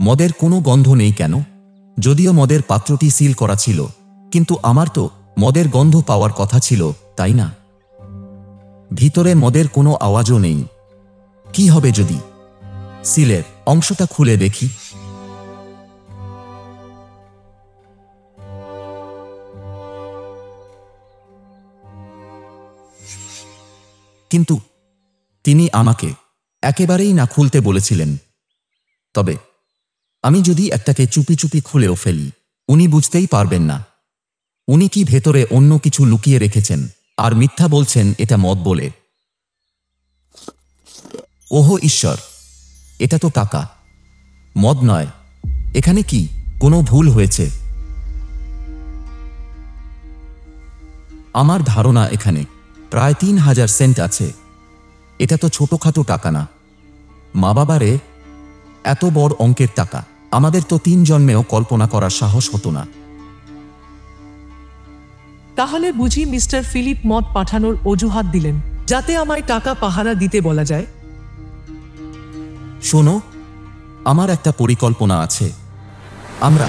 মদের কোনো গন্ধ নেই কেন? যদিও মদের পাত্রটি সিল করা ছিল, কিন্তু আমার তো মদের গন্ধ পাওয়ার কথা ছিল, তাই না? ভিতরে মদের কোনো আওয়াজও নেই। কি হবে যদি সিলের অংশটা খুলে দেখি? কিন্তু তিনি আমাকে একেবারেই না খুলতে বলেছিলেন। তবে আমি যদি একটাকে চুপি চুপি খুলেও ফেলি, উনি বুঝতেই পারবেন না। উনি কি ভেতরে অন্য কিছু লুকিয়ে রেখেছেন আর মিথ্যা বলছেন এটা মদ বলে? ওহো ঈশ্বর, এটা তো টাকা, মদ নয়। এখানে কি কোনো ভুল হয়েছে? আমার ধারণা এখানে প্রায় ৩,০০০ সেন্ট আছে। এটা তো ছোটখাটো টাকা না। মা বাবারে, এত বড় অঙ্কের টাকা আমাদের তো ৩ জন্মেও কল্পনা করার সাহস হতো না। তাহলে বুঝি মিস্টার ফিলিপ মদ পাঠানোর অজুহাত দিলেন, যাতে আমায় টাকা পাহারা দিতে বলা যায়? শোনো, আমার একটা পরিকল্পনা আছে। আমরা